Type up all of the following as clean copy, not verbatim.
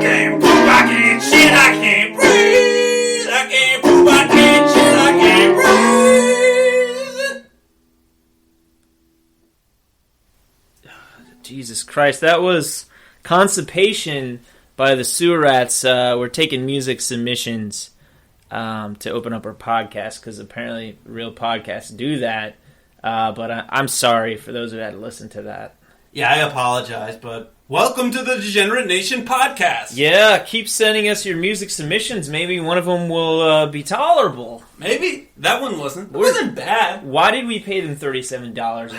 can't poop, I can't shit, I can't breathe. I can't poop, I can't shit, I can't breathe. Jesus Christ, that was Constipation by the Sewer Rats. We're taking music submissions to open up our podcast, because apparently real podcasts do that. But I'm sorry for those who had to listen to that. Yeah, I apologize, but welcome to the Degenerate Nation podcast. Yeah, keep sending us your music submissions. Maybe one of them will be tolerable. Maybe. That one wasn't. It wasn't bad. Why did we pay them $37? I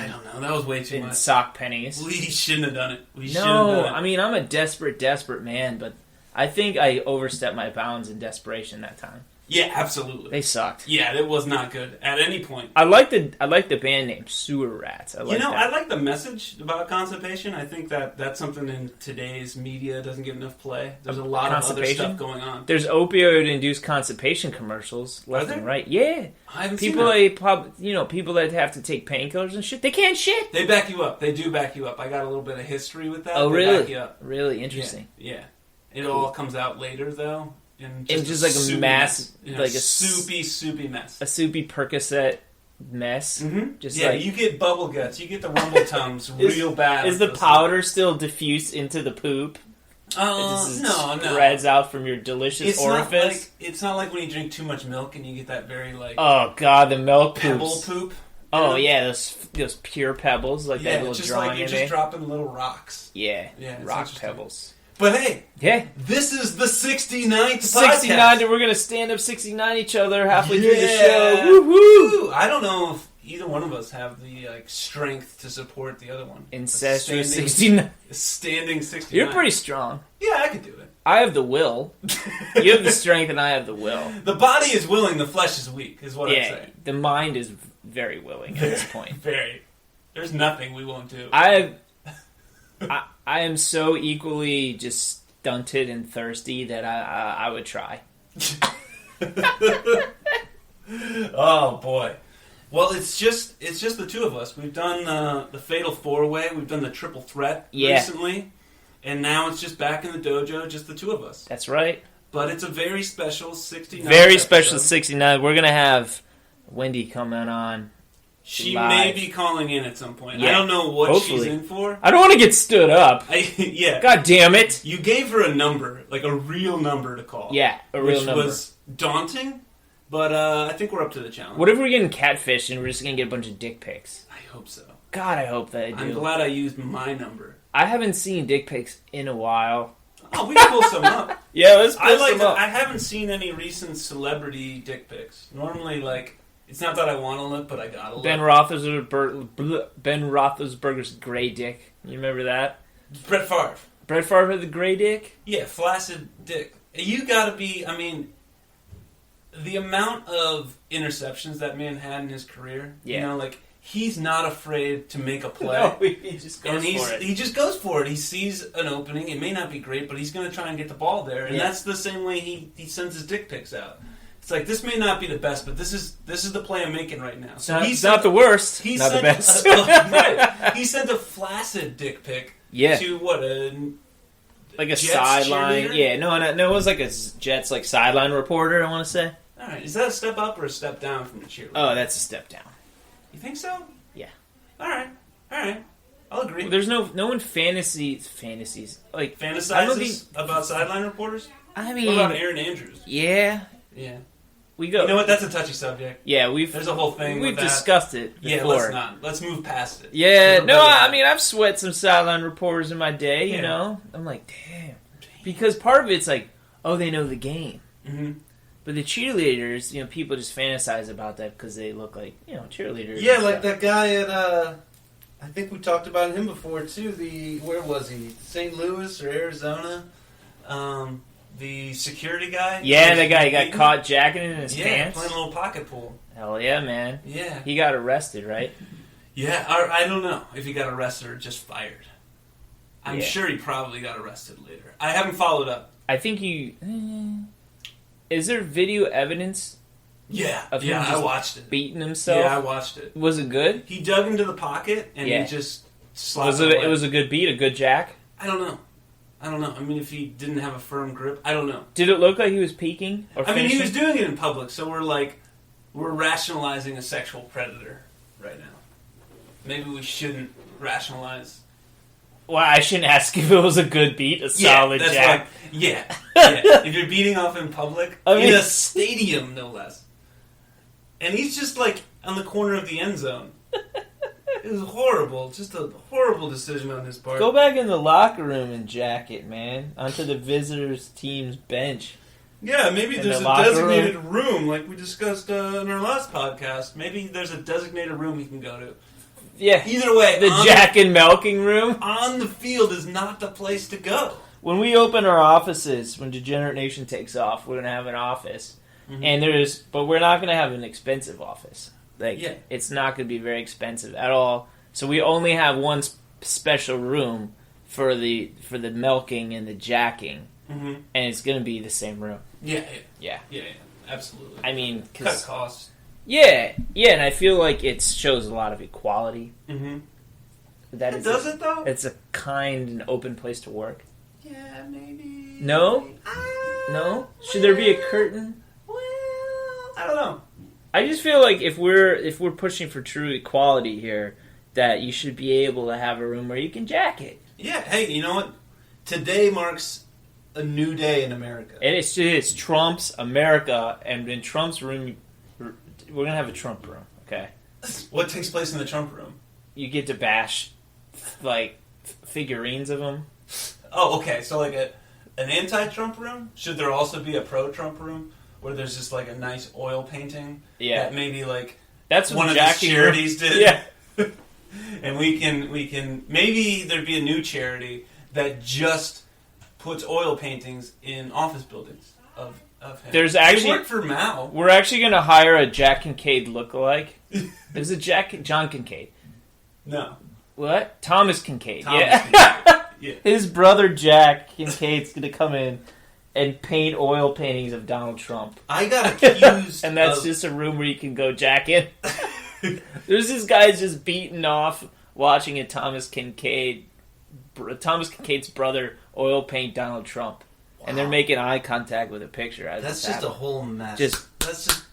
don't know. That was way too much. Sock pennies. We shouldn't have done it. I mean, I'm a desperate man, but I think I overstepped my bounds in desperation that time. Yeah, absolutely. They sucked. Yeah, it was not good at any point. I like the band name Sewer Rats. I like the message about constipation. I think that's something in today's media doesn't get enough play. There's a lot of other stuff going on. There's opioid-induced constipation commercials left and right. Yeah, I haven't seen people that have to take painkillers and shit. They can't shit. They back you up. They do back you up. I got a little bit of history with that. Oh, they really? Back you up. Really interesting. Yeah. It all comes out later though. And just like a mass, like a soupy mess. A soupy Percocet mess. Mm-hmm. Just you get bubble guts, you get the rumble tums real bad. Is the powder still diffused into the poop? No. Spreads out from your delicious orifice. It's not like when you drink too much milk and you get that very oh god, the milk pebble poop. Oh yeah, those pure pebbles that little just drawing like you're just dropping little rocks. Yeah, rock pebbles. But hey, this is the 69th podcast. 69, and we're going to stand up 69 each other halfway through the show. Woohoo! I don't know if either one of us have the strength to support the other one. Incestuous 69. Standing 69. You're pretty strong. Yeah, I could do it. I have the will. You have the strength, and I have the will. The body is willing, the flesh is weak, is what I'm saying. The mind is very willing at this point. Very. There's nothing we won't do. I am so equally just stunted and thirsty that I would try. Oh boy! Well, it's just the two of us. We've done the Fatal 4-Way. We've done the Triple Threat recently, and now it's just back in the dojo, just the two of us. That's right. But it's a very special 69. Very special 69. We're gonna have Wendy coming on. She live. may be calling in at some point. Yeah. I don't know what she's in for. I don't want to get stood up. Yeah. God damn it. You gave her a number, like a real number to call. Yeah, a real number. Which was daunting, but I think we're up to the challenge. What if we're getting catfished and we're just going to get a bunch of dick pics? I hope so. God, I hope that I do. I'm glad I used my number. I haven't seen dick pics in a while. Oh, we can pull some up. Yeah, let's pull some up. I haven't seen any recent celebrity dick pics. Normally, it's not that I want to look, but I gotta look. Ben Roethlisberger's gray dick. You remember that? Brett Favre. Brett Favre had the gray dick? Yeah, flaccid dick. You gotta be, the amount of interceptions that man had in his career, he's not afraid to make a play. No, he just goes for it. He just goes for it. He sees an opening. It may not be great, but he's going to try and get the ball there. And that's the same way he sends his dick pics out. It's like, this may not be the best, but this is the play I'm making right now. So he's not the worst. Not the best. Right. He sent a flaccid dick pic to what, like a sideline. Cheerleader? Yeah, no, it was like a Jets sideline reporter, I want to say. All right, is that a step up or a step down from the cheerleader? Oh, that's a step down. You think so? Yeah. All right. I'll agree. Well, there's no one fantasies fantasizes about sideline reporters. I mean, what about Aaron Andrews? Yeah. We go. You know what? That's a touchy subject. Yeah, there's a whole thing. We've discussed it before. Yeah, let's not. Let's move past it. Yeah, no, I've sweat some sideline reporters in my day. You know, I'm like, damn, because part of it's like, oh, they know the game. Mm-hmm. But the cheerleaders, people just fantasize about that because they look like, cheerleaders. Yeah, like that guy at, I think we talked about him before too. Where was he? St. Louis or Arizona? The security guy? Yeah, that guy got caught jacking in his pants. Yeah, playing a little pocket pool. Hell yeah, man. Yeah. He got arrested, right? Yeah, I don't know if he got arrested or just fired. I'm sure he probably got arrested later. I haven't followed up. I think he... Is there video evidence? Yeah, of him I watched it. Beating himself? Yeah, I watched it. Was it good? He dug into the pocket and he just slapped it away. It was a good beat, a good jack? I don't know. I don't know. I mean, if he didn't have a firm grip, I don't know. Did it look like he was peeking? Or I mean, he was doing it in public, so we're rationalizing a sexual predator right now. Maybe we shouldn't rationalize. Well, I shouldn't ask if it was a good beat, a solid jack. Yeah. If you're beating off in public, in a stadium, no less. And he's just like on the corner of the end zone. It was horrible. Just a horrible decision on his part. Go back in the locker room and jack it, man. Onto the visitors' team's bench. Yeah, maybe there's a designated room like we discussed in our last podcast. Maybe there's a designated room he can go to. Yeah. Either way, the jack and milking room on the field is not the place to go. When we open our offices, when Degenerate Nation takes off, we're gonna have an office, but we're not gonna have an expensive office. It's not gonna be very expensive at all. So we only have one special room for the milking and the jacking, and it's gonna be the same room. Yeah, absolutely. I mean, cut costs. Yeah, and I feel like it shows a lot of equality. Mm-hmm. Does it though? It's a kind and open place to work. Yeah, maybe. No? No? Should there be a curtain? Well, I don't know. I just feel like if we're pushing for true equality here, that you should be able to have a room where you can jack it. Yeah, hey, you know what? Today marks a new day in America. And it's Trump's America, and in Trump's room, we're going to have a Trump room, okay? What takes place in the Trump room? You get to bash, figurines of him. Oh, okay. So, an anti-Trump room? Should there also be a pro-Trump room where there's just, a nice oil painting? Yeah. That maybe, that's one of the charities did? Yeah. And we can... Maybe there'd be a new charity that just puts oil paintings in office buildings of him. There's actually... They work for Mao. We're actually going to hire a Jack Kinkade lookalike. There's a John Kinkade. No. What? Thomas Kinkade. Kinkade. Yeah. His brother Jack Kincaid's going to come in and paint oil paintings of Donald Trump. I got accused and that's just a room where you can go jack in. There's this guy just beating off watching a Thomas Kincade's brother oil paint Donald Trump. Wow. And they're making eye contact with a picture. That's just a whole mess. That's just...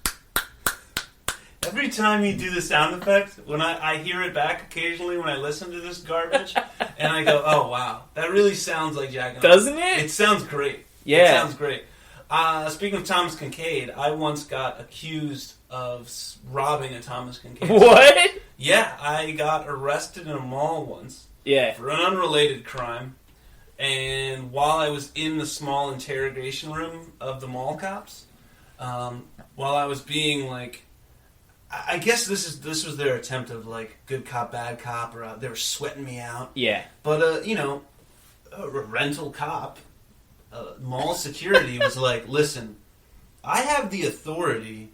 Every time you do the sound effect, when I hear it back occasionally when I listen to this garbage, and I go, oh, wow, that really sounds like Jack and Doesn't it? It sounds great. Yeah. It sounds great. Speaking of Thomas Kinkade, I once got accused of robbing a Thomas Kinkade. What? Yeah, I got arrested in a mall once. Yeah. For an unrelated crime. And while I was in the small interrogation room of the mall cops, while I was being I guess this was their attempt of good cop, bad cop, or they were sweating me out. Yeah. But a rental cop, mall security was like, listen, I have the authority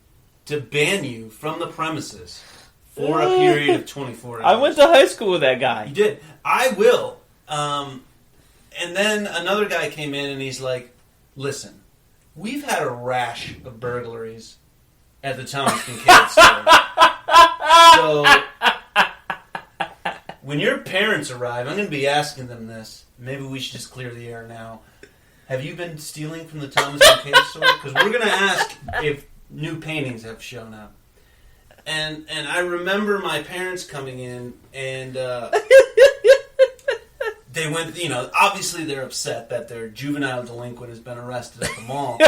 to ban you from the premises for a period of 24 hours. I went to high school with that guy. You did. I will. And then another guy came in and he's like, listen, we've had a rash of burglaries at the Thomas Kinkade store. So, when your parents arrive, I'm going to be asking them this. Maybe we should just clear the air now. Have you been stealing from the Thomas Kinkade store? Because we're going to ask if new paintings have shown up. And I remember my parents coming in and they went, obviously they're upset that their juvenile delinquent has been arrested at the mall.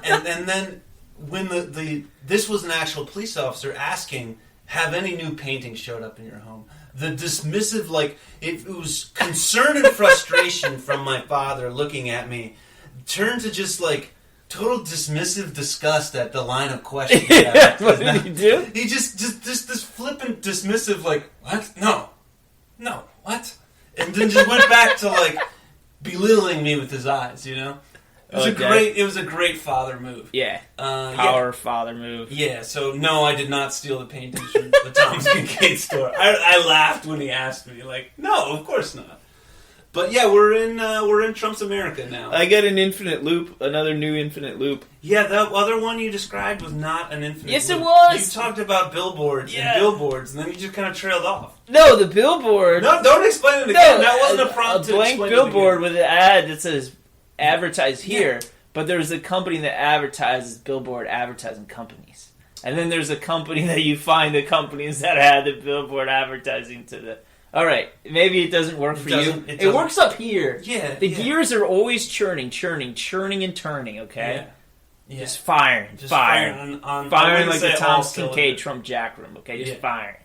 and then when this was an actual police officer asking, have any new paintings showed up in your home? The dismissive, it was concern and frustration from my father looking at me turned to just, total dismissive disgust at the line of questioning. What did he do? He just this flippant, dismissive, what? No, what? And then just went back to, belittling me with his eyes, It was a great father move. Yeah. Father move. Yeah, so no, I did not steal the paintings from the Thomas Kinkade store. I laughed when he asked me, no, of course not. But yeah, we're in Trump's America now. I get an infinite loop, another new infinite loop. Yeah, that other one you described was not an infinite Yes, loop. it was! You talked about billboards and billboards, and then you just kind of trailed off. No, the billboard... No, don't explain it again. That wasn't a prompt to blank explain billboard with an ad that says, advertise here, but there's a company that advertises billboard advertising companies. And then there's a company that you find the companies that had the billboard advertising to the... All right, maybe it doesn't work for you. It works up here. Yeah. The gears are always churning, and turning, okay? Yeah. Just firing like the Thomas Kinkade Trump Jack Room, okay? Just firing.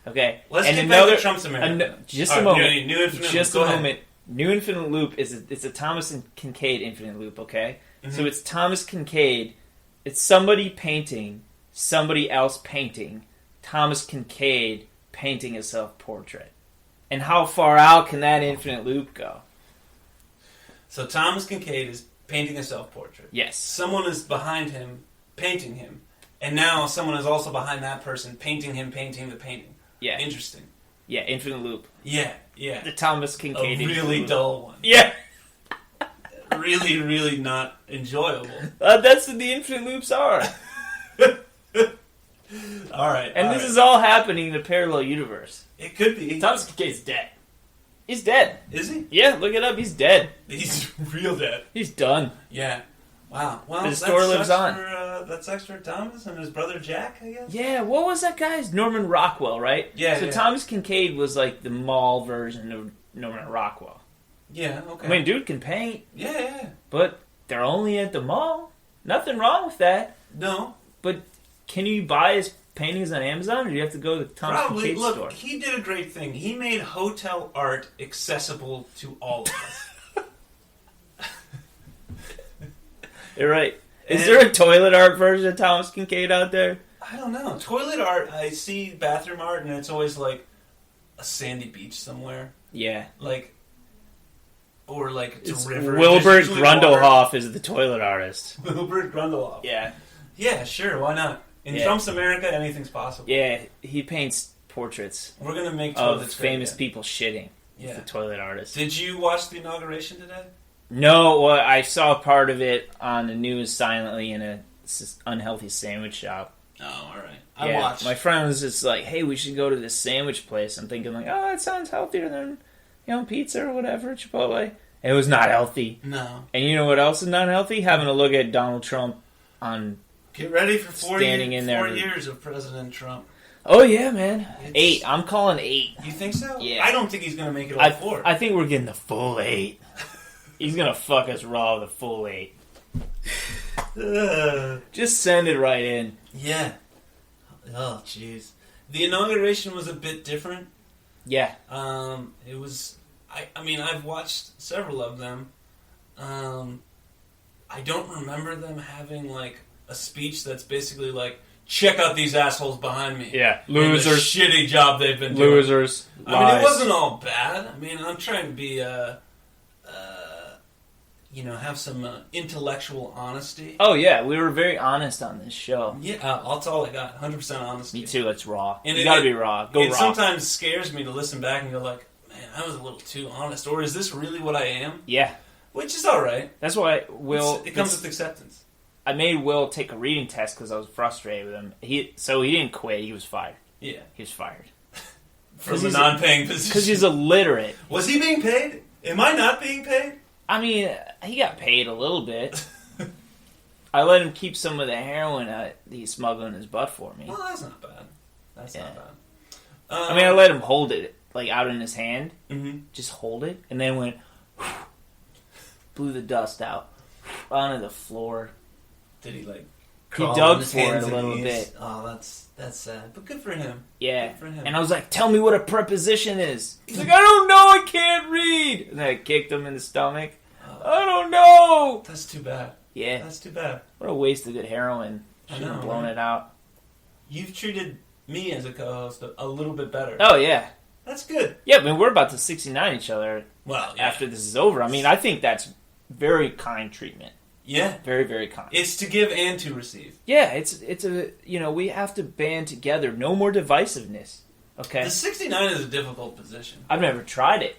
Okay? Let's get back to Trump's America. Just a moment. New infinite just loop. a moment. New infinite loop it's a Thomas Kinkade infinite loop, okay? Mm-hmm. So it's Thomas Kinkade. It's somebody painting, somebody else painting, Thomas Kinkade painting a self-portrait. And how far out can that infinite loop go? So Thomas Kinkade is painting a self-portrait. Yes. Someone is behind him, painting him. And now someone is also behind that person, painting him, painting the painting. Yeah. Interesting. Yeah, infinite loop. Yeah. The Thomas Kinkade. A really dull one. Yeah. Really, really not enjoyable. That's what the infinite loops are. All right. And this is all happening in a parallel universe. It could be. Thomas Kinkade's dead. He's dead. Is he? Yeah, look it up. He's dead. He's real dead. He's done. Yeah. Wow. Well, his story lives on. That sucks for Thomas and his brother Jack, I guess? Yeah, what was that guy's? Norman Rockwell, right? Yeah. So Thomas Kinkade was like the mall version of Norman Rockwell. Yeah, okay. I mean, dude can paint. Yeah. But they're only at the mall. Nothing wrong with that. No. But can you buy his paintings on Amazon, or do you have to go to the Thomas Kinkade store? Look, he did a great thing. He made hotel art accessible to all of us. You're right. Is there a toilet art version of Thomas Kinkade out there? I don't know. Toilet art, I see bathroom art, and it's always like a sandy beach somewhere. Yeah. Or it's a river. Wilbert Grundlehoff is the toilet artist. Wilbert Grundlehoff. Yeah. Yeah, sure. Why not? In Trump's America, anything's possible. Yeah, he paints portraits. We're going to make of famous people shitting. Yeah. The toilet artist. Did you watch the inauguration today? No, well, I saw part of it on the news silently in a unhealthy sandwich shop. Oh, all right. I watched. My friend was just like, hey, we should go to this sandwich place. I'm thinking like, oh, that sounds healthier than, pizza or whatever, Chipotle. It was not healthy. No. And you know what else is not healthy? Having a look at Donald Trump on... Get ready for 4 years, years of President Trump. Oh, yeah, man. 8. I'm calling 8. You think so? Yeah. I don't think he's going to make it all 4. I think we're getting the full 8. He's going to fuck us raw with a full 8. Just send it right in. Yeah. Oh, jeez. The inauguration was a bit different. Yeah. It was... I mean, I've watched several of them. I don't remember them having, a speech that's basically check out these assholes behind me. Yeah, losers. The shitty job they've been doing. Losers. I mean, it wasn't all bad. I mean, I'm trying to be, have some intellectual honesty. Oh, yeah, we were very honest on this show. Yeah, that's all I got. 100% honesty. Me too, it's raw. And you gotta be raw. Go raw. It sometimes scares me to listen back and go man, I was a little too honest. Or is this really what I am? Yeah. Which is all right. That's why it comes with acceptance. I made Will take a reading test because I was frustrated with him. So he didn't quit. He was fired. Yeah. He was fired. From a non-paying position. Because he's illiterate. Was he being paid? Am I not being paid? I mean, he got paid a little bit. I let him keep some of the heroin he's smuggling in his butt for me. Well, that's not bad. That's not bad. I mean, I let him hold it, out in his hand. Mm-hmm. Just hold it. And then went... blew the dust out onto the floor. Did he he dug for it a little bit. Oh, that's sad. But good for him. Yeah. Good for him. And I was like, tell me what a preposition is. He's like, I don't know, I can't read. And then I kicked him in the stomach. I don't know. That's too bad. Yeah. That's too bad. What a waste of good heroin. Should have blown it out. You've treated me as a co-host a little bit better. Oh, yeah. That's good. Yeah, I mean, we're about to 69 each other after this is over. I mean, I think that's very kind treatment. Yeah. Very, very kind. It's to give and to receive. Yeah, it's we have to band together. No more divisiveness. Okay? The 69 is a difficult position. I've never tried it.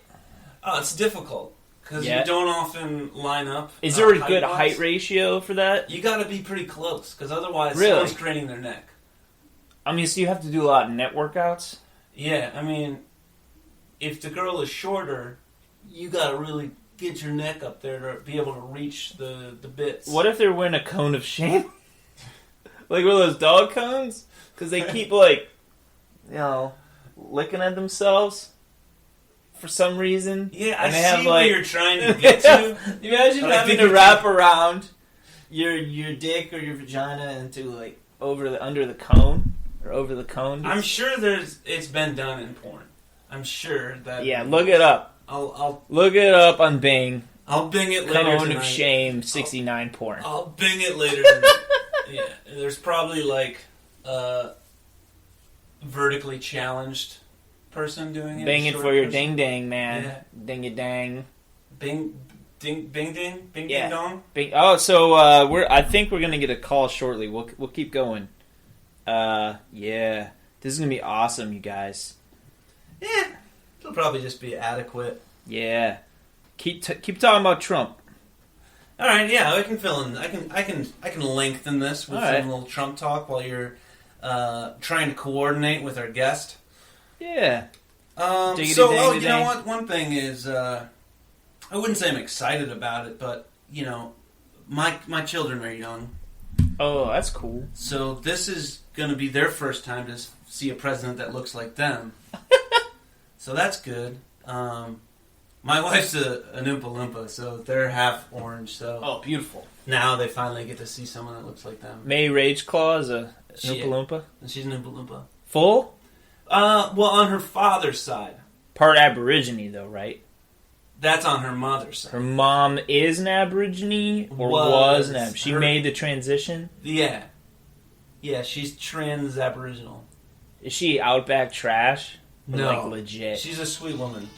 Oh, it's difficult. Because Yeah. you don't often line up. Is there a good height-wise. height ratio for that? You gotta be pretty close, because otherwise Really? someone's craning their neck. I mean, so you have to do a lot of net workouts? Yeah, I mean, if the girl is shorter, you gotta really get your neck up there to be able to reach the bits. What if they're wearing a cone of shame? Like one of those dog cones? Because they keep, like, you know, licking at themselves for some reason. Yeah, and I they have, see where like, you're trying to get to. Imagine But I having think to you wrap around your dick or your vagina into, like, under the cone or over the cone. I'm sure it's been done in porn. I'm sure that. Yeah, look it up. I'll Look it up on Bing. I'll Bing it later Cone tonight. of Shame 69 porn. I'll Bing it later tonight. Yeah, there's probably like a vertically challenged person doing it. Bing it short for your person. ding dang, man. Yeah. Ding a dang. Bing ding. Bing Yeah. ding dong. Bing. Oh, so I think we're gonna get a call shortly. We'll keep going. Yeah, this is gonna be awesome, you guys. Yeah, it'll probably just be adequate. Yeah, keep talking about Trump. All right, yeah, I can fill in. I can lengthen this with All right. some little Trump talk while you're trying to coordinate with our guest. Yeah. Diggity So, dang you dang. know what? One thing is, I wouldn't say I'm excited about it, but you know, my children are young, Oh, that's cool. so this is going to be their first time to see a president that looks like them. So that's good. My wife's an Oompa Loompa, so they're half orange. So Oh, beautiful. now they finally get to see someone that looks like them. May Rageclaw is a She- Oompa Loompa. She's an Oompa Loompa. Full? Well, on her father's side. Part Aborigine, though, right? That's on her mother's side. Her mom is an Aborigine or was an Aborigine. She made the transition. Yeah. Yeah, she's trans-aboriginal. Is she Outback trash? Or, No. like, legit. She's a sweet woman.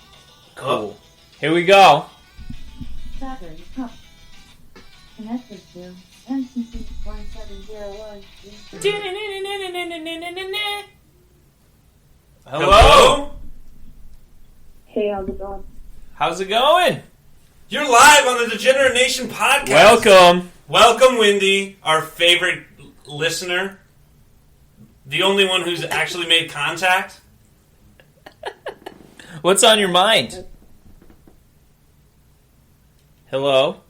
Cool. Here we go. Battery up. Connected to MCC 1701. Hello? Hey, how's it going? How's it going? You're live on the Degenerate Nation podcast. Welcome. Welcome, Wendy, our favorite listener. The only one who's actually made contact. What's on your mind? Hello?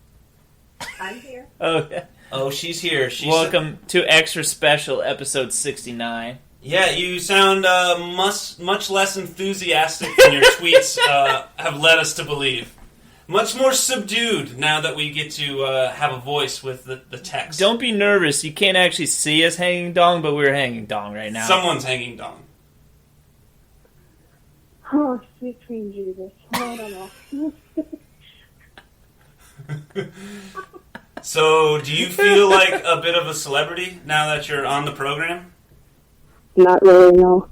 I'm here. Oh, yeah. Oh, she's here. She's Welcome to Extra Special Episode 69. Yeah, you sound much less enthusiastic than your tweets have led us to believe. Much more subdued now that we get to have a voice with the text. Don't be nervous. You can't actually see us hanging dong, but we're hanging dong right now. Someone's hanging dong. Oh, sweet cream Jesus. I don't know. So, do you feel like a bit of a celebrity now that you're on the program? Not really, no.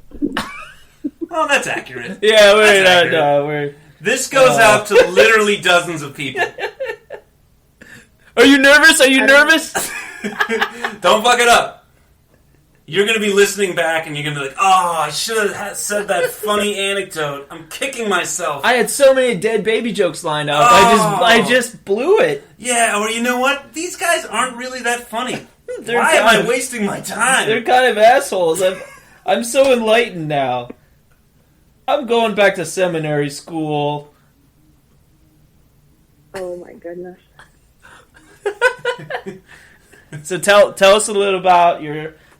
Well, that's accurate. Yeah, That's accurate. we're... This goes out to literally dozens of people. Are you nervous? Are you nervous? Don't fuck it up. You're going to be listening back and you're going to be like, oh, I should have said that funny anecdote. I'm kicking myself. I had so many dead baby jokes lined up. Oh. I just blew it. Yeah, or you know what? These guys aren't really that funny. They're Why am kind I of- wasting my time? They're kind of assholes. I'm so enlightened now. I'm going back to seminary school. Oh my goodness. So tell us a little about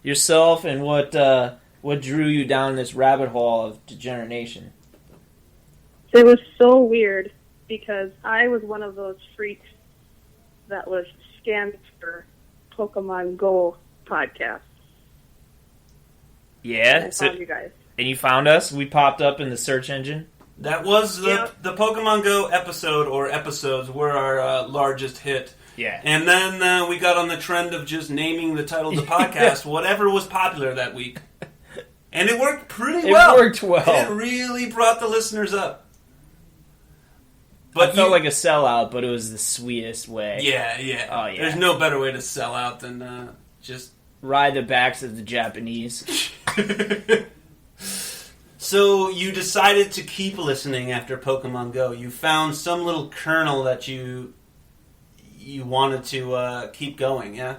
yourself and what drew you down this rabbit hole of degeneration. It was so weird because I was one of those freaks that was scanned for Pokemon Go podcast. Yeah, I so, found you guys. and you found us. We popped up in the search engine. That was Yeah. the Pokemon Go episode or episodes were our largest hit. Yeah. And then we got on the trend of just naming the title of the podcast whatever was popular that week. And it worked pretty It well. worked well. It really brought the listeners up. I felt like a sellout, but it was the sweetest way. Yeah. Oh, yeah. There's no better way to sell out than just... Ride the backs of the Japanese. So you decided to keep listening after Pokemon Go. You found some little kernel that you wanted to keep going, yeah?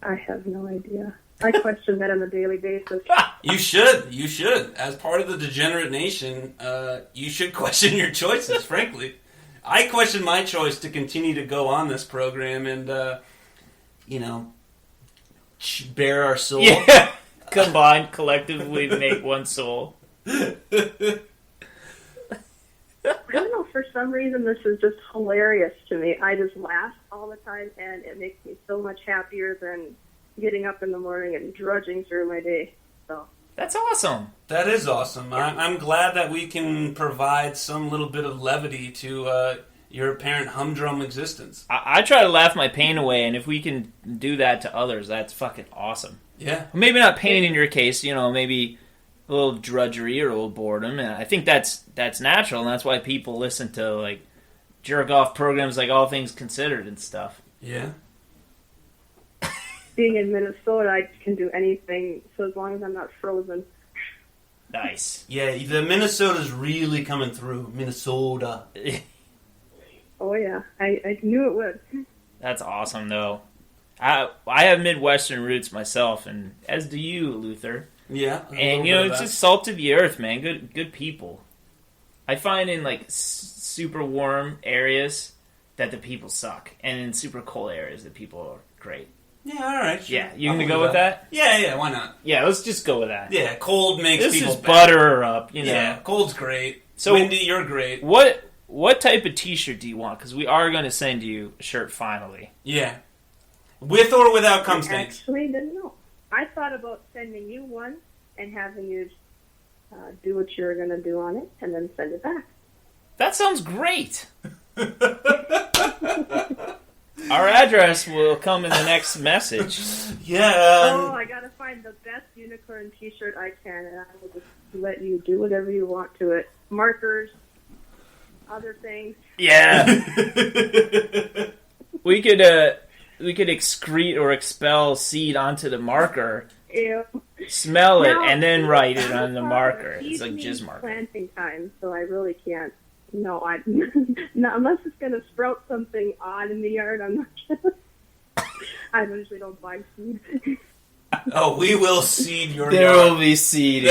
I have no idea. I question that on a daily basis. You should. As part of the Degenerate Nation, you should question your choices, frankly. I question my choice to continue to go on this program and, bare our soul. Yeah. Combined, collectively make one soul. I don't know, for some reason this is just hilarious to me. I just laugh all the time, and it makes me so much happier than getting up in the morning and drudging through my day. So That's awesome. That is awesome. I'm glad that we can provide some little bit of levity to your apparent humdrum existence. I try to laugh my pain away, and if we can do that to others, that's fucking awesome. Yeah. Maybe not pain in your case, maybe a little drudgery or a little boredom, and I think that's natural, and that's why people listen to, like, jerk-off programs like All Things Considered and stuff. Yeah. Being in Minnesota, I can do anything, so as long as I'm not frozen. Nice. Yeah, the Minnesota's really coming through. Minnesota. Oh, yeah. I knew it would. That's awesome, though. I have Midwestern roots myself, and as do you, Luther. Yeah. And, it's just salt of the earth, man. Good people. I find in, like, super warm areas that the people suck, and in super cold areas the people are great. Yeah, all right. Sure. Yeah, you gonna go with that? Yeah, why not? Yeah, let's just go with that. Yeah, cold makes this people is bad. butter her up, Yeah, cold's great. So, Wendy, you're great. What type of t-shirt do you want? Because we are going to send you a shirt finally. Yeah. With or without cum stains? Actually, didn't know. I thought about sending you one and having you do what you were going to do on it and then send it back. That sounds great. Our address will come in the next message. Yeah. I got to find the best unicorn t-shirt I can, and I will just let you do whatever you want to it. Markers, other things. Yeah. We could excrete or expel seed onto the marker, Ew. smell it, and then write it on the marker. It's like jizz marker. Planting time, so I really can't. No, no, unless it's going to sprout something odd in the yard, I'm not gonna. I usually don't buy seed. Oh, we will seed your There yard. will be seed.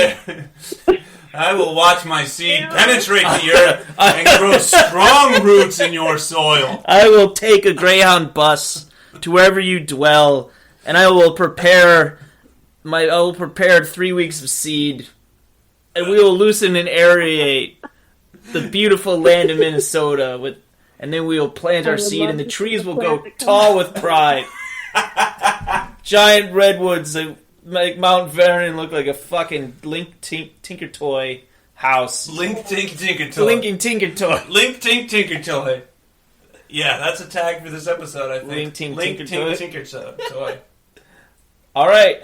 I will watch my seed penetrate the earth and grow strong roots in your soil. I will take a Greyhound bus to wherever you dwell, and I will prepare 3 weeks of seed, and we will loosen and aerate the beautiful land of Minnesota and then we will plant our seed, and the trees will go tall with pride. Giant redwoods that make Mount Vernon look like a fucking Link Tinker Toy house. Link Tink Tinker Toy. Linking Tinker Toy. Link Tink Tinker Toy. Yeah, that's a tag for this episode, I think. Link Tink Link Tinker Tink Toy. Tinker Toy. All right.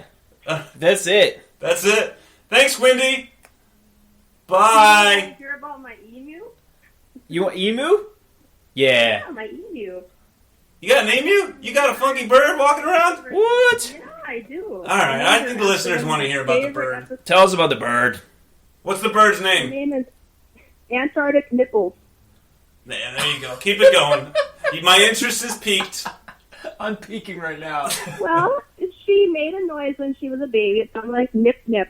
That's it. That's it. Thanks, Wendy. Bye. Did you hear about my emu? You want emu? Yeah. Yeah, my emu. You got an emu? You got a funky bird walking around? What? Yeah, I do. All right, I think the listeners want to hear about the bird. Tell us about the bird. What's the bird's Her name? name is Antarctic Nipples. Yeah, there you go. Keep it going. My interest is piqued. I'm peeking right now. Well, she made a noise when she was a baby. It sounded like nip nip.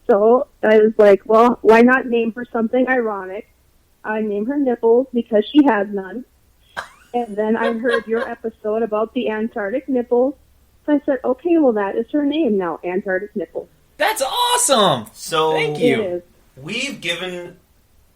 So I was like, well, why not name her something ironic? I named her Nipples because she has none. And then I heard your episode about the Antarctic Nipples. So I said, okay, well, that is her name now, Antarctic Nipples. That's awesome. So Thank It you. is.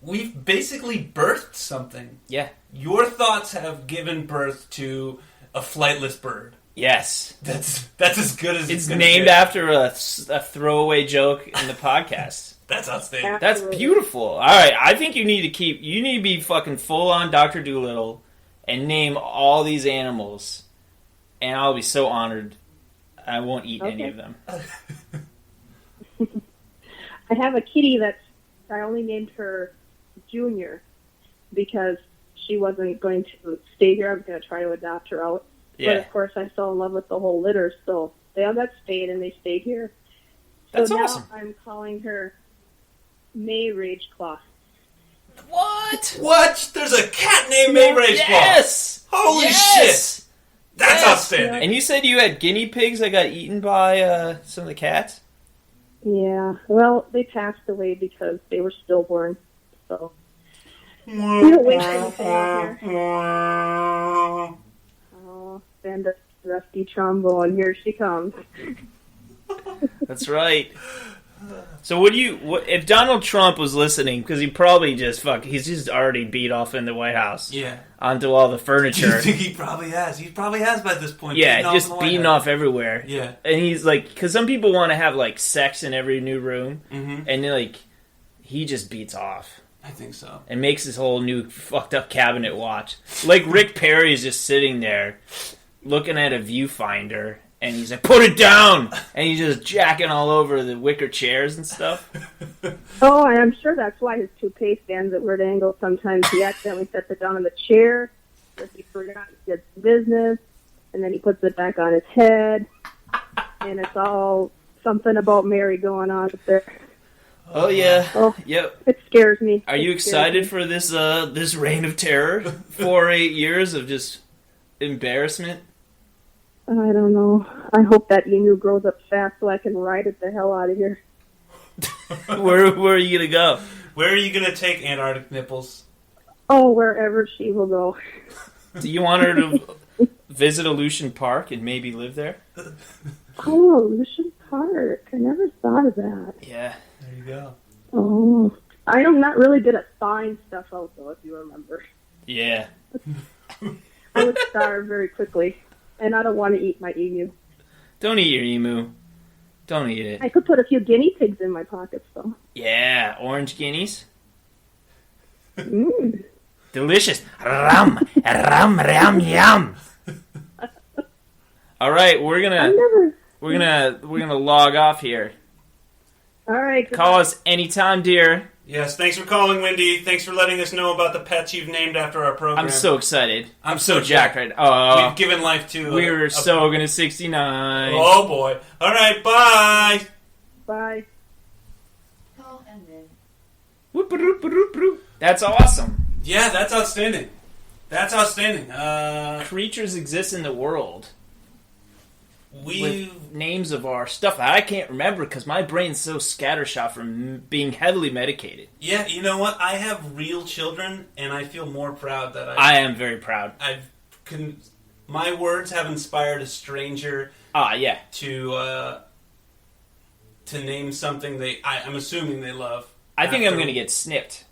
we've basically birthed something. Yeah. Your thoughts have given birth to a flightless bird. Yes. That's as good as It's gonna named get. after a throwaway joke in the podcast. That's outstanding. That's Absolutely. beautiful. All right, I think you need to be fucking full on Dr. Doolittle and name all these animals, and I'll be so honored. I won't eat any Okay. of them. I have a kitty I only named her Junior because she wasn't going to stay here. I was going to try to adopt her out. But Yeah. of course, I fell in love with the whole litter, so they all got spayed and they stayed here. That's so awesome. Now I'm calling her May Rage Claw. What? What? There's a cat named May Rage Claw. Yes! Holy Yes! shit! That's Yes! outstanding. And you said you had guinea pigs that got eaten by some of the cats? Yeah, well, they passed away because they were stillborn. So we don't waste anything out here. Oh, send a rusty trombone. Here she comes. That's right. So what if Donald Trump was listening, because he probably he's just already beat off in the White House. Yeah. Onto all the furniture. You think he probably has? He probably has by this point. Yeah, just beating off everywhere. Yeah. And he's like, because some people want to have like sex in every new room, and like, he just beats off. I think so. And makes his whole new fucked up cabinet watch. Like Rick Perry's just sitting there, looking at a viewfinder. And he's like, put it down! And he's just jacking all over the wicker chairs and stuff. Oh, and I'm sure that's why his toupee stands at weird angles. Sometimes he accidentally sets it down on the chair, or he forgot he did some business, and then he puts it back on his head. And it's all something about Mary going on up there. Oh, yeah. Oh, yep. It scares me. Are you excited for this this reign of terror? 4 or 8 years of just embarrassment? I don't know. I hope that emu grows up fast so I can ride it the hell out of here. Where are you going to go? Where are you going to take Antarctic Nipples? Oh, wherever she will go. Do you want her to visit Aleutian Park and maybe live there? Oh, Aleutian Park. I never thought of that. Yeah. There you go. Oh. I'm not really good at thawing stuff out, though, if you remember. Yeah. I would starve very quickly. And I don't want to eat my emu. Don't eat your emu. Don't eat it. I could put a few guinea pigs in my pockets, though. Yeah, orange guineas. Mm. Delicious. Rum, yum. All right, we're gonna log off here. All right. Call us anytime, dear. Yes, thanks for calling, Wendy. Thanks for letting us know about the pets you've named after our program. I'm so excited. I'm so jacked right now. We've given life to... We were so gonna 69. Oh, boy. All right, bye. Bye. Call ended. That's awesome. Yeah, that's outstanding. That's outstanding. Creatures exist in the world We with names of our stuff that I can't remember because my brain's so scattershot from being heavily medicated. Yeah, you know what? I have real children, and I feel more proud that I am very proud. My words have inspired a stranger. Yeah. To name something I'm assuming they love. I think I'm gonna get snipped.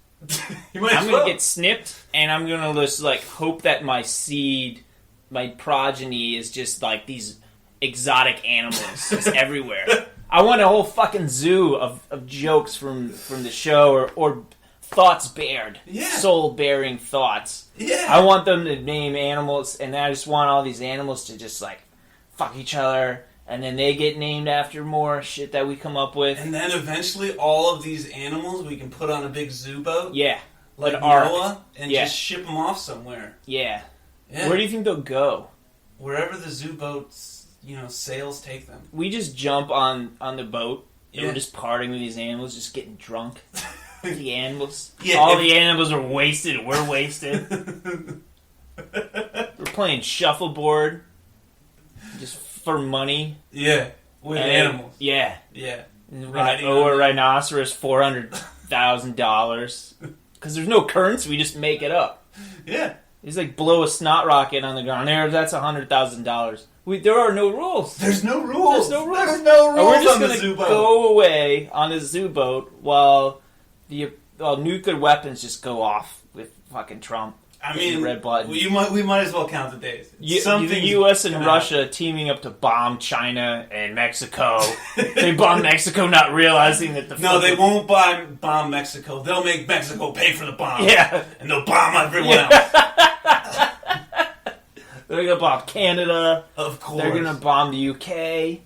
I'm gonna get snipped, and I'm gonna just like hope that my seed, my progeny, is just like these exotic animals just everywhere. I want a whole fucking zoo of jokes from the show or thoughts bared. Yeah. Soul bearing thoughts. Yeah. I want them to name animals, and I just want all these animals to just like fuck each other, and then they get named after more shit that we come up with. And then eventually all of these animals we can put on a big zoo boat. Yeah. Like Noah, and just ship them off somewhere. Yeah. Yeah. Where do you think they'll go? Wherever the zoo boats, sails take them. We just jump on the boat, and Yeah. we're just partying with these animals, just getting drunk. The animals. Yeah, All the animals are wasted, we're wasted. We're playing shuffleboard, just for money. Yeah, with animals. Yeah. Yeah. We're gonna owe a rhinoceros $400,000. Because there's no currency, we just make it up. Yeah. It's like blow a snot rocket on the ground. That's $100,000. There are no rules. There's no rules. There's no rules. There's no rules And we're just on the gonna zoo boat. go away on a zoo boat while nuclear weapons just go off with fucking Trump. I mean, red blood. we might as well count the days. The U.S. and Russia teaming up to bomb China and Mexico. They bomb Mexico, not realizing that No, they won't bomb Mexico. They'll make Mexico pay for the bomb. Yeah. And they'll bomb everyone else. They're gonna bomb Canada. Of course. They're gonna bomb the UK.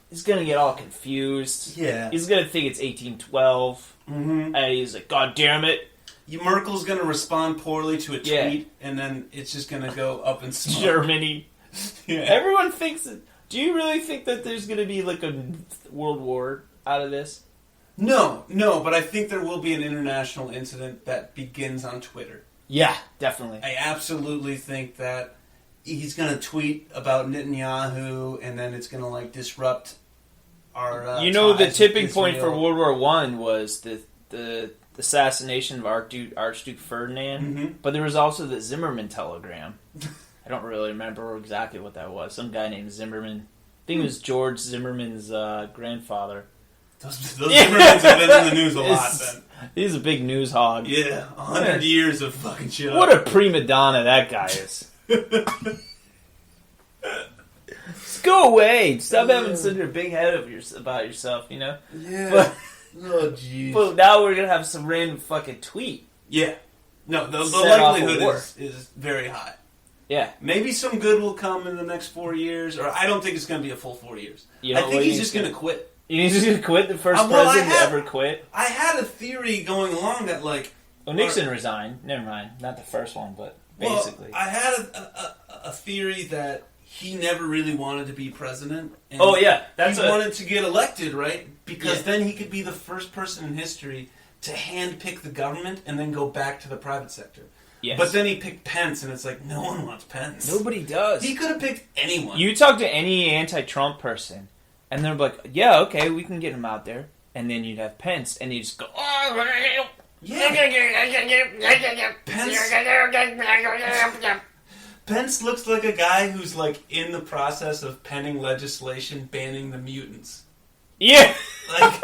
He's gonna get all confused. Yeah. He's gonna think it's 1812. Mm-hmm. And he's like, God damn it. Merkel's going to respond poorly to a tweet, Yeah. and then it's just going to go up in smoke. Germany. Yeah. Everyone thinks that Do you really think that there's going to be like a world war out of this? No, but I think there will be an international incident that begins on Twitter. Yeah, definitely. I absolutely think that he's going to tweet about Netanyahu, and then it's going to like disrupt our. The tipping point for World War I was the assassination of Archduke Ferdinand, but there was also the Zimmerman telegram. I don't really remember exactly what that was. Some guy named Zimmerman. I think it was George Zimmerman's grandfather. Those Zimmermans have been in the news a lot, then. He's a big news hog. Yeah, 100 years of fucking shit. What a prima donna that guy is. Just go away. Stop having such a big head about yourself, you know? Yeah. Oh, jeez. But now we're going to have some random fucking tweet. Yeah. No, the likelihood is very high. Yeah. Maybe some good will come in the next 4 years, or I don't think it's going to be a full 4 years. I think he's just going to quit. He's just going to quit? The first president to ever quit? I had a theory going along that, like... Well, Nixon resigned. Never mind. Not the first one, but basically. Well, I had a theory that he never really wanted to be president. And he wanted to get elected, right? Because then he could be the first person in history to handpick the government and then go back to the private sector. Yes. But then he picked Pence, and it's like, no one wants Pence. Nobody does. He could have picked anyone. You talk to any anti-Trump person, and they're like, yeah, okay, we can get him out there. And then you'd have Pence, and you just go, oh, yeah. Pence looks like a guy who's like in the process of penning legislation banning the mutants. Yeah. Like,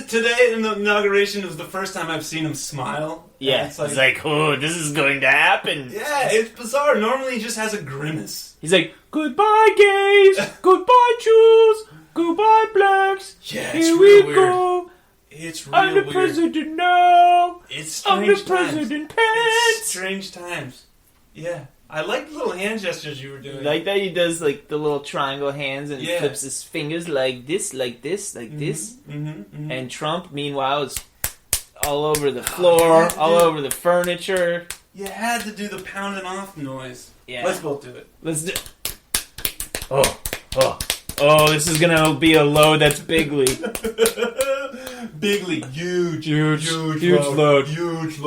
today in the inauguration was the first time I've seen him smile. Yeah. It's like, oh, this is going to happen. Yeah, it's bizarre. Normally he just has a grimace. He's like, goodbye gays, goodbye Jews, goodbye blacks. Yeah, here we go. It's real I'm the weird. president now. It's strange I'm the president, Pence. It's strange times. Yeah. I like the little hand gestures you were doing. Like that he does like the little triangle hands and he flips his fingers like this, like this, like this. Mm-hmm, mm-hmm. And Trump, meanwhile, is all over the floor, all over the furniture. You had to do the pounding off noise. Yeah. Let's both do it. Let's do it. Oh, this is gonna be a load that's bigly. Bigly, huge load. Huge load. You've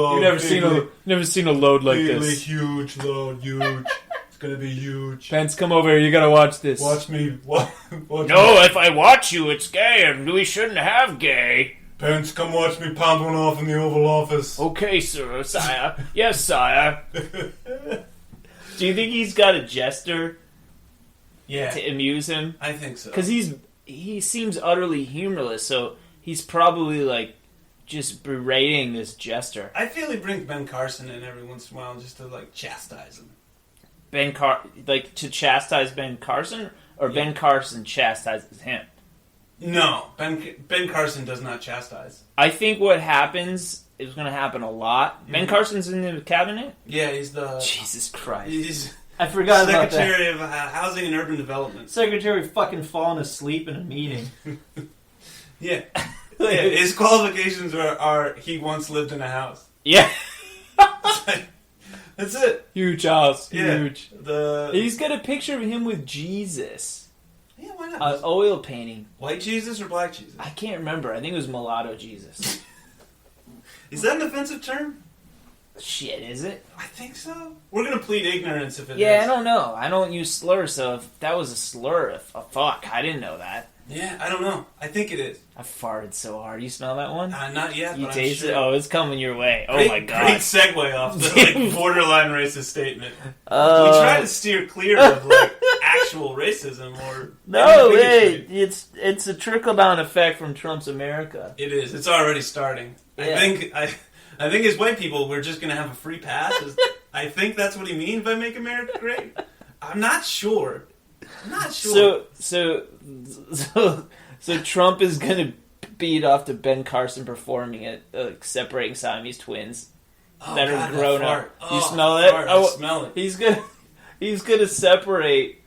never seen a load like bigly, this. Huge load, huge. It's gonna be huge. Pence, come over here. You gotta watch this. Watch me. Watch no, if I watch you, it's gay, and we shouldn't have gay. Pence, come watch me pound one off in the Oval Office. Okay, sire. Yes, sire. Do you think he's got a jester? Yeah. To amuse him? I think so. Because he seems utterly humorless, so he's probably like just berating this jester. I feel he brings Ben Carson in every once in a while just to like chastise him. Like to chastise Ben Carson, or Ben Carson chastises him? No, Ben Carson does not chastise. I think what happens is going to happen a lot. Mm-hmm. Ben Carson's in the cabinet? Yeah, he's the... Jesus Christ. He's... I forgot about that. Secretary of Housing and Urban Development. Secretary fucking falling asleep in a meeting. Yeah. His qualifications are he once lived in a house. Yeah. That's it. Huge house. Yeah. Huge. He's got a picture of him with Jesus. Yeah, why not? An oil painting. White Jesus or black Jesus? I can't remember. I think it was mulatto Jesus. Is that an offensive term? Shit, is it? I think so. We're going to plead ignorance if it is. Yeah, I don't know. I don't use slurs, so if that was a slur, fuck, I didn't know that. Yeah, I don't know. I think it is. I farted so hard. You smell that one? Not yet, you but taste I'm sure. it? Oh, it's coming your way. Oh my god. Great segue off the like, borderline racist statement. We try to steer clear of like actual racism or... No, hey, it's a trickle-down effect from Trump's America. It is. It's already starting. Yeah. I think as white people, we're just going to have a free pass. I think that's what he means by make America great. I'm not sure. So Trump is going to beat off to Ben Carson performing it, separating Siamese twins that are grown up. You smell it? I smell it. He's going to separate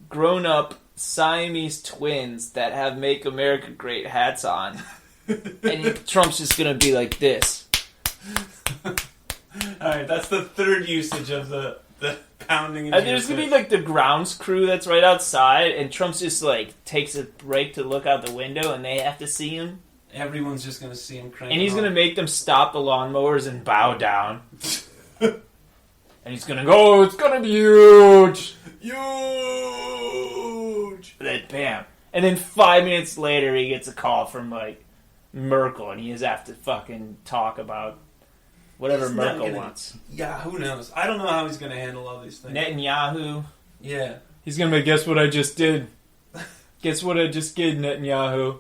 grown up Siamese twins that have "Make America Great" hats on, and Trump's just going to be like this. Alright, that's the third usage of the pounding into And there's your gonna be face. like the grounds crew that's right outside, and Trump's just like takes a break to look out the window, and they have to see him. Everyone's just gonna see him crank. And he's gonna make them stop the lawnmowers and bow down. And he's gonna go, it's gonna be huge! huge. And then bam. And then 5 minutes later he gets a call from like Merkel, and he has to fucking talk about whatever He's not Merkel gonna- wants. Yeah, who knows? I don't know how he's gonna handle all these things. Netanyahu. Yeah. He's gonna be, guess what I just did? Guess what I just did, Netanyahu?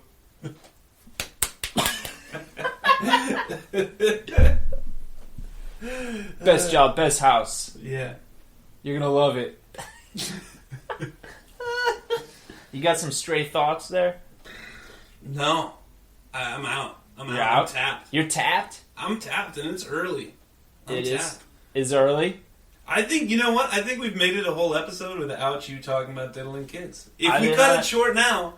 Best job, best house. Yeah. You're gonna love it. You got some stray thoughts there? No. I'm out. I'm You're out. out? I'm tapped. You're tapped? I'm tapped, and it's early. I'm It tapped. is. Is early? I think, you know what? I think we've made it a whole episode without you talking about diddling kids. If I we did cut not. it short now,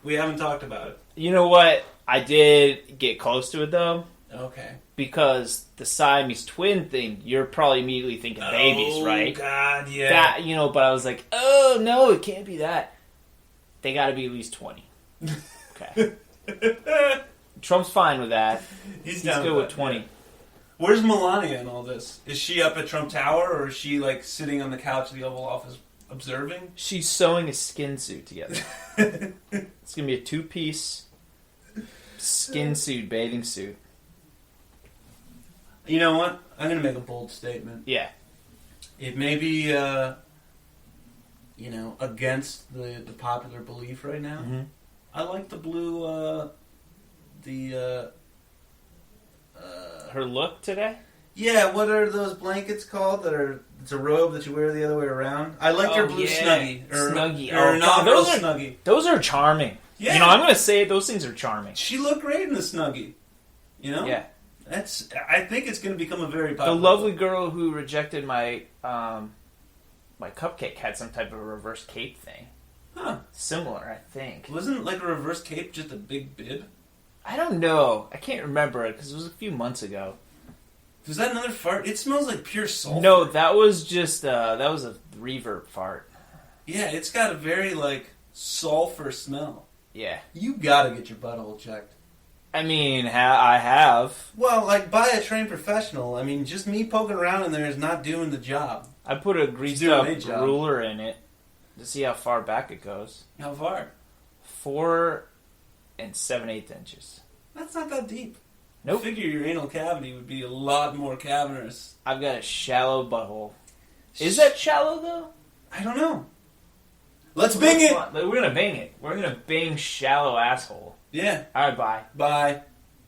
we haven't talked about it. You know what? I did get close to it though, Okay. because the Siamese twin thing, you're probably immediately thinking babies, right? Oh, God, yeah. That, you know, but I was like, oh no, it can't be that. They gotta be at least 20. Okay. Trump's fine with that. He's He's down good with that, 20. yeah. Where's Melania in all this? Is she up at Trump Tower, or is she, like, sitting on the couch of the Oval Office observing? She's sewing a skin suit together. It's gonna be a 2-piece skin suit, bathing suit. You know what? I'm going to make a bold statement. Yeah. It may be, against the popular belief right now. Mm-hmm. I like the blue, Her look today? yeah, what are those blankets called it's a robe that you wear the other way around? I like her Oh, blue yeah. snuggie. Snuggie. Or Oh, God, inaugural those are- snuggie. Those are charming. Yeah. You know, I'm gonna say it, those things are charming. She looked great in the snuggie. You know? Yeah. I think it's going to become a very The popular... lovely girl who rejected my my cupcake had some type of a reverse cape thing. Huh. Similar, I think. Wasn't, like, a reverse cape just a big bib? I don't know. I can't remember it because it was a few months ago. Was that another fart? It smells like pure sulfur. No, that was just that was a reverb fart. Yeah, it's got a very, like, sulfur smell. Yeah. You gotta get your butthole checked. I mean, I have. Well, like, by a trained professional. I mean, just me poking around in there is not doing the job. I put a greased doing up a job. ruler in it to see how far back it goes. How far? 4 7/8 inches. That's not that deep. Nope. I figure your anal cavity would be a lot more cavernous. I've got a shallow butthole. Is that shallow though? I don't know. Let's bing it! We're gonna bang it. We're gonna bang shallow asshole. Yeah. Alright, bye. Bye.